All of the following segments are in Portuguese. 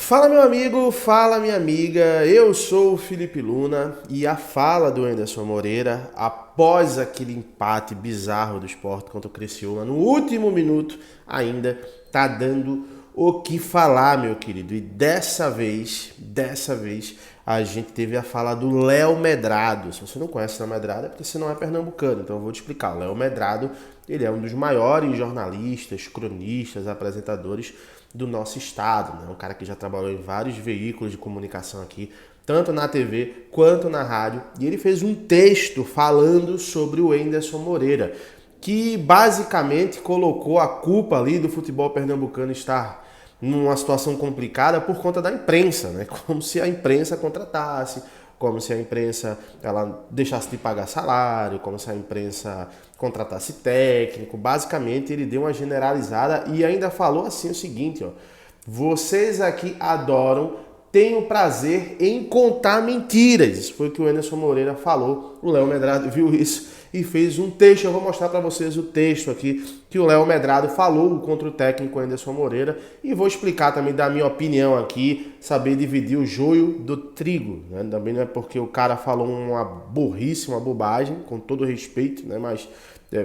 Fala meu amigo, fala minha amiga, eu sou o Felipe Luna e a fala do Anderson Moreira após aquele empate bizarro do Sport contra o Criciúma no último minuto ainda tá dando o que falar, meu querido. E dessa vez a gente teve a fala do Léo Medrado. Se você não conhece o Léo Medrado é porque você não é pernambucano, então eu vou te explicar. O Léo Medrado, ele é um dos maiores jornalistas, cronistas, apresentadores do nosso estado, né? Um cara que já trabalhou em vários veículos de comunicação aqui, tanto na TV quanto na rádio, e ele fez um texto falando sobre o Anderson Moreira, que basicamente colocou a culpa ali do futebol pernambucano estar numa situação complicada por conta da imprensa, né? Como se a imprensa contratasse, como se a imprensa ela deixasse de pagar salário, como se a imprensa contratasse técnico. Basicamente, ele deu uma generalizada e ainda falou assim o seguinte, ó: vocês aqui adoram, tenho prazer em contar mentiras. Isso foi o que o Anderson Moreira falou. O Léo Medrado viu isso e fez um texto. Eu vou mostrar para vocês o texto aqui que o Léo Medrado falou contra o técnico Anderson Moreira e vou explicar também da minha opinião aqui, saber dividir o joio do trigo, né? Também não é porque o cara falou uma burrice, uma bobagem, com todo respeito, né? Mas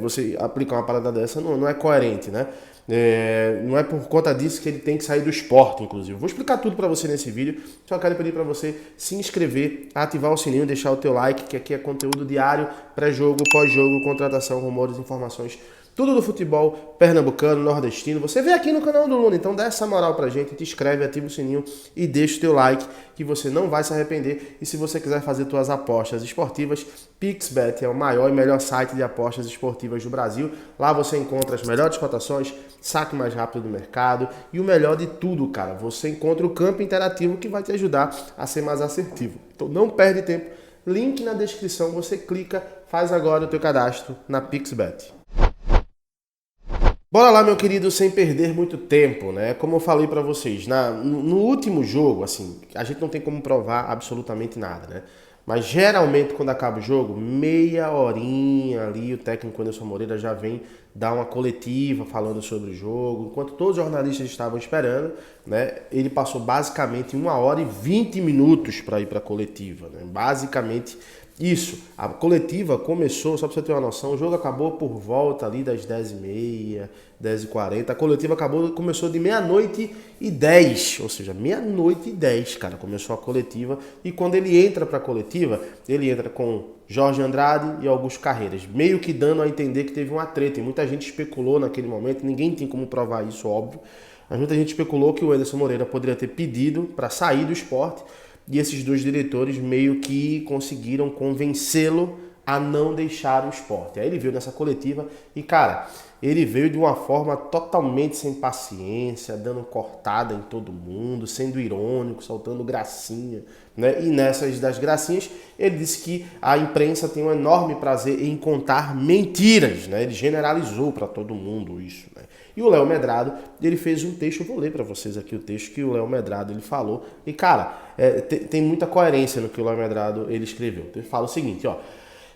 você aplicar uma parada dessa não é coerente, né? Não é por conta disso que ele tem que sair do esporte, inclusive. Vou explicar tudo para você nesse vídeo. Só quero pedir para você se inscrever, ativar o sininho, deixar o teu like, que aqui é conteúdo diário, pré-jogo, pós-jogo, contratação, rumores, informações, tudo do futebol pernambucano, nordestino. Você vê aqui no canal do Luna, então dá essa moral pra gente, te inscreve, ativa o sininho e deixa o teu like, que você não vai se arrepender. E se você quiser fazer tuas apostas esportivas, PixBet é o maior e melhor site de apostas esportivas do Brasil. Lá você encontra as melhores cotações, saque mais rápido do mercado e o melhor de tudo, cara, você encontra o campo interativo que vai te ajudar a ser mais assertivo. Então não perde tempo, link na descrição, você clica, faz agora o teu cadastro na PixBet. Bora lá, meu querido, sem perder muito tempo, né? Como eu falei pra vocês, no último jogo, assim, a gente não tem como provar absolutamente nada, né? Mas geralmente quando acaba o jogo, meia horinha ali, o técnico Anderson Moreira já vem dar uma coletiva falando sobre o jogo. Enquanto todos os jornalistas estavam esperando, né? Ele passou basicamente 1h20 para ir para a coletiva, né? Basicamente isso. A coletiva começou, só para você ter uma noção, o jogo acabou por volta ali das 10h30, 10h40. A coletiva começou de 00h10, ou seja, 00h10, cara, começou a coletiva. E quando ele entra para a coletiva, ele entra com Jorge Andrade e Augusto Carreiras, meio que dando a entender que teve uma treta. E muita gente especulou naquele momento, ninguém tem como provar isso, óbvio. Mas muita gente especulou que o Anderson Moreira poderia ter pedido para sair do esporte. E esses dois diretores meio que conseguiram convencê-lo a não deixar o esporte. Aí ele veio nessa coletiva e, cara, ele veio de uma forma totalmente sem paciência, dando cortada em todo mundo, sendo irônico, soltando gracinha, né? E nessas das gracinhas, ele disse que a imprensa tem um enorme prazer em contar mentiras, né? Ele generalizou para todo mundo isso, né? E o Léo Medrado, ele fez um texto, eu vou ler para vocês aqui o texto que o Léo Medrado ele falou. E, cara, tem muita coerência no que o Léo Medrado ele escreveu. Ele fala o seguinte, ó.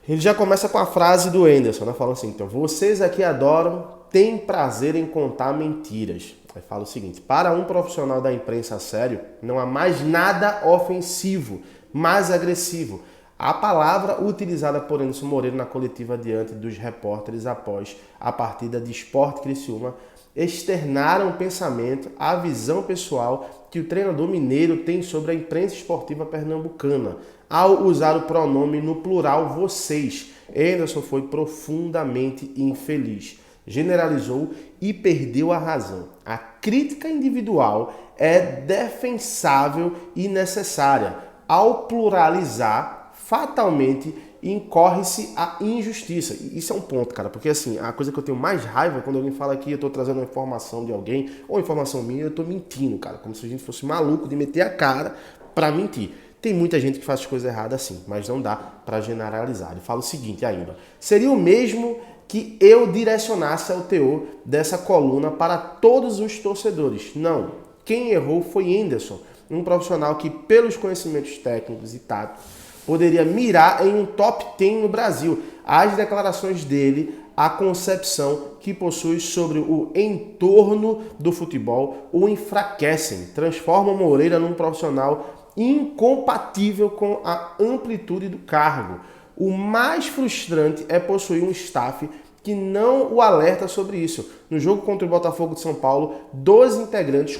Ele já começa com a frase do Anderson, né? Falando assim, então, vocês aqui adoram, têm prazer em contar mentiras. Aí fala o seguinte, para um profissional da imprensa sério, não há mais nada ofensivo, mais agressivo. A palavra utilizada por Anderson Moreira na coletiva diante dos repórteres após a partida de Sport Criciúma externaram o pensamento, a visão pessoal que o treinador mineiro tem sobre a imprensa esportiva pernambucana, ao usar o pronome no plural vocês. Anderson foi profundamente infeliz, generalizou e perdeu a razão. A crítica individual é defensável e necessária. Ao pluralizar, fatalmente incorre-se a injustiça. Isso é um ponto, cara, porque assim, a coisa que eu tenho mais raiva é quando alguém fala que eu tô trazendo uma informação de alguém, ou informação minha, eu tô mentindo, cara, como se a gente fosse maluco de meter a cara pra mentir. Tem muita gente que faz coisas erradas assim, mas não dá pra generalizar. Ele fala o seguinte ainda, seria o mesmo que eu direcionasse ao teor dessa coluna para todos os torcedores. Não, quem errou foi Anderson, um profissional que, pelos conhecimentos técnicos e táticos, poderia mirar em um top 10 no Brasil. As declarações dele a concepção que possui sobre o entorno do futebol o enfraquecem, transformam Moreira num profissional incompatível com a amplitude do cargo. O mais frustrante é possuir um staff que não o alerta sobre isso. No jogo contra o Botafogo de São Paulo, 12 integrantes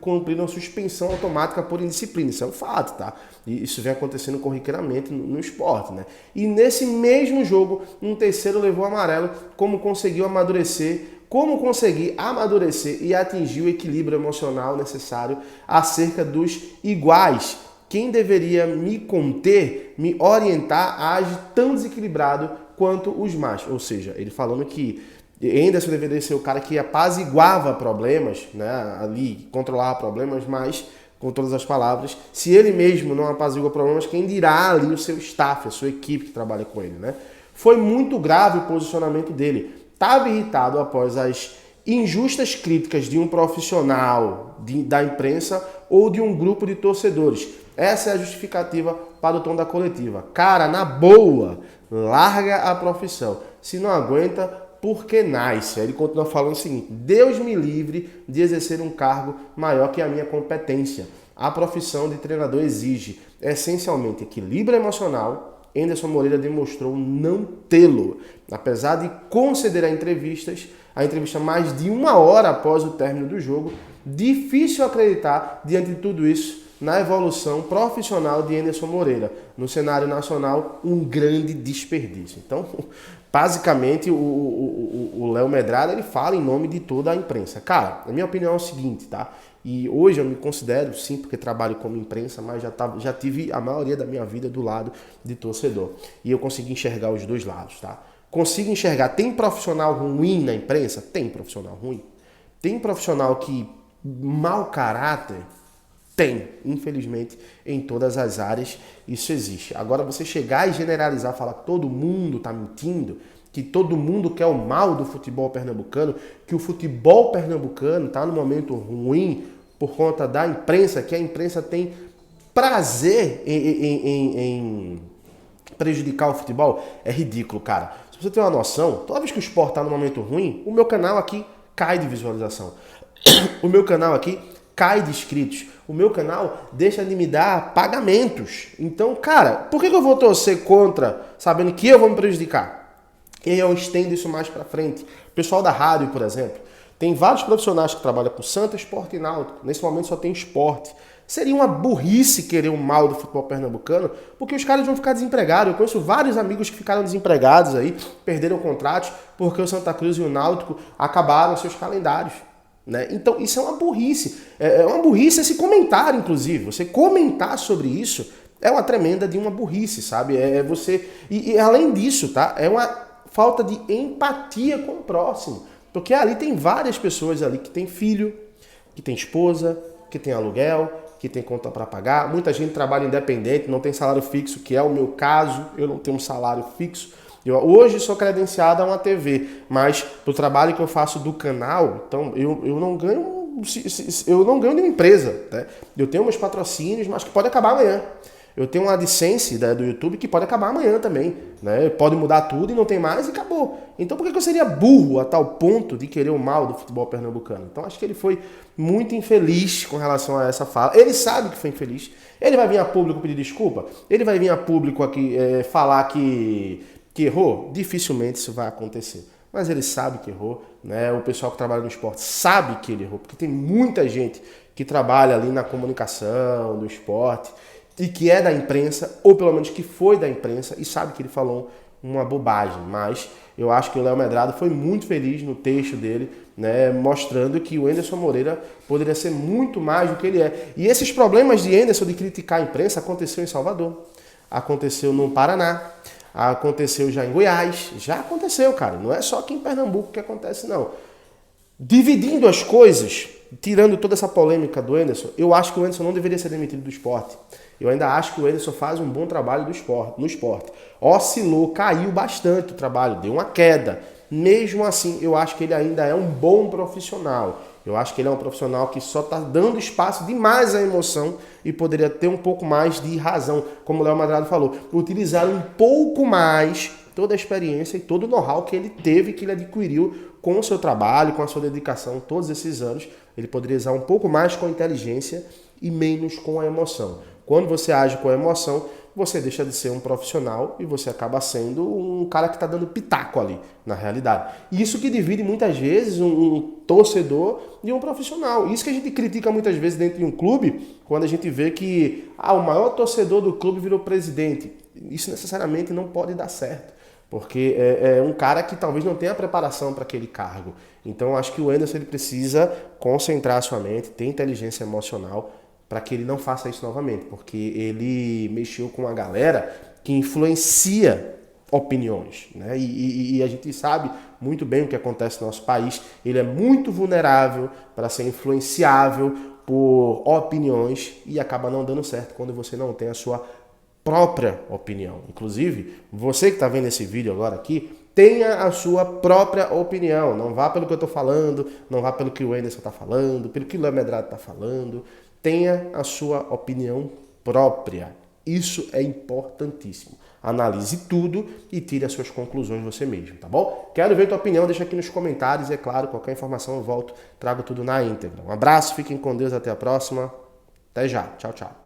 cumpriram suspensão automática por indisciplina. Isso é um fato, tá? E isso vem acontecendo corriqueiramente no esporte, né? E nesse mesmo jogo, um terceiro levou amarelo, como conseguir amadurecer e atingir o equilíbrio emocional necessário acerca dos iguais. Quem deveria me conter, me orientar, age tão desequilibrado quanto os machos. Ou seja, ele falando que Henderson deveria ser o cara que apaziguava problemas, né, ali, controlava problemas, mas, com todas as palavras, se ele mesmo não apazigua problemas, quem dirá ali o seu staff, a sua equipe que trabalha com ele, né? Foi muito grave o posicionamento dele. Estava irritado após as injustas críticas de um profissional da imprensa ou de um grupo de torcedores. Essa é a justificativa para o tom da coletiva. Cara, na boa, larga a profissão. Se não aguenta, por que nasce? Aí ele continua falando o seguinte: Deus me livre de exercer um cargo maior que a minha competência. A profissão de treinador exige, essencialmente, equilíbrio emocional. Henderson Moreira demonstrou não tê-lo. Apesar de conceder a entrevista mais de 1 hora após o término do jogo, difícil acreditar, diante de tudo isso, na evolução profissional de Henderson Moreira. No cenário nacional, um grande desperdício. Então, basicamente, o Léo Medrado, ele fala em nome de toda a imprensa. Cara, a minha opinião é o seguinte, tá? E hoje eu me considero, sim, porque trabalho como imprensa, mas já tive a maioria da minha vida do lado de torcedor. E eu consegui enxergar os dois lados, tá? Consigo enxergar, tem profissional ruim na imprensa? Tem profissional ruim. Tem profissional que mau caráter? Tem, infelizmente, em todas as áreas isso existe. Agora, você chegar e generalizar, falar que todo mundo está mentindo, que todo mundo quer o mal do futebol pernambucano, que o futebol pernambucano está num momento ruim por conta da imprensa, que a imprensa tem prazer em prejudicar o futebol, é ridículo, cara. Se você tem uma noção, toda vez que o esporte está num momento ruim, o meu canal aqui cai de visualização. O meu canal aqui cai de inscritos. O meu canal deixa de me dar pagamentos. Então, cara, por que eu vou torcer contra, sabendo que eu vou me prejudicar? E aí eu estendo isso mais pra frente. O pessoal da rádio, por exemplo, tem vários profissionais que trabalham com Santa, Esporte e Náutico. Nesse momento só tem esporte. Seria uma burrice querer o mal do futebol pernambucano, porque os caras vão ficar desempregados. Eu conheço vários amigos que ficaram desempregados aí, perderam contratos, porque o Santa Cruz e o Náutico acabaram seus calendários. Né? Então, isso é uma burrice. É uma burrice esse comentário, inclusive. Você comentar sobre isso é uma tremenda de uma burrice, sabe? E além disso, tá? É uma falta de empatia com o próximo. Porque ali tem várias pessoas ali que tem filho, que tem esposa, que tem aluguel, que tem conta para pagar. Muita gente trabalha independente, não tem salário fixo, que é o meu caso. Eu não tenho um salário fixo. Eu hoje sou credenciado a uma TV, mas pro trabalho que eu faço do canal, então eu não ganho de uma empresa, né? Eu tenho meus patrocínios, mas que pode acabar amanhã. Eu tenho uma AdSense do YouTube que pode acabar amanhã também, né? Pode mudar tudo e não tem mais e acabou. Então por que eu seria burro a tal ponto de querer o mal do futebol pernambucano? Então acho que ele foi muito infeliz com relação a essa fala. Ele sabe que foi infeliz. Ele vai vir a público pedir desculpa? Ele vai vir a público aqui falar que errou? Dificilmente isso vai acontecer. Mas ele sabe que errou, né? O pessoal que trabalha no esporte sabe que ele errou, porque tem muita gente que trabalha ali na comunicação, do esporte, e que é da imprensa, ou pelo menos que foi da imprensa, e sabe que ele falou uma bobagem. Mas eu acho que o Léo Medrado foi muito feliz no texto dele, né? Mostrando que o Henderson Moreira poderia ser muito mais do que ele é. E esses problemas de Henderson de criticar a imprensa aconteceu em Salvador, aconteceu no Paraná, aconteceu já em Goiás, já aconteceu, cara. Não é só aqui em Pernambuco que acontece, não. Dividindo as coisas, tirando toda essa polêmica do Henderson, eu acho que o Henderson não deveria ser demitido do esporte. Eu ainda acho que o Henderson faz um bom trabalho no esporte. Oscilou, caiu bastante o trabalho, deu uma queda. Mesmo assim, eu acho que ele ainda é um bom profissional. Eu acho que ele é um profissional que só está dando espaço demais à emoção e poderia ter um pouco mais de razão, como o Léo Medrado falou. Utilizar um pouco mais toda a experiência e todo o know-how que ele teve, que ele adquiriu com o seu trabalho, com a sua dedicação todos esses anos. Ele poderia usar um pouco mais com a inteligência e menos com a emoção. Quando você age com a emoção, você deixa de ser um profissional e você acaba sendo um cara que está dando pitaco ali, na realidade. Isso que divide muitas vezes um torcedor de um profissional. Isso que a gente critica muitas vezes dentro de um clube, quando a gente vê que o maior torcedor do clube virou presidente. Isso necessariamente não pode dar certo, porque é um cara que talvez não tenha preparação para aquele cargo. Então, acho que o Wenderson ele precisa concentrar a sua mente, ter inteligência emocional, para que ele não faça isso novamente, porque ele mexeu com uma galera que influencia opiniões, né? E a gente sabe muito bem o que acontece no nosso país. Ele é muito vulnerável para ser influenciável por opiniões e acaba não dando certo quando você não tem a sua própria opinião. Inclusive, você que está vendo esse vídeo agora aqui, tenha a sua própria opinião. Não vá pelo que eu estou falando, não vá pelo que o Wenderson está falando, pelo que o Léo Medrado está falando. Tenha a sua opinião própria. Isso é importantíssimo. Analise tudo e tire as suas conclusões você mesmo, tá bom? Quero ver tua opinião, deixa aqui nos comentários. E é claro, qualquer informação eu volto, trago tudo na íntegra. Um abraço, fiquem com Deus, até a próxima. Até já. Tchau, tchau.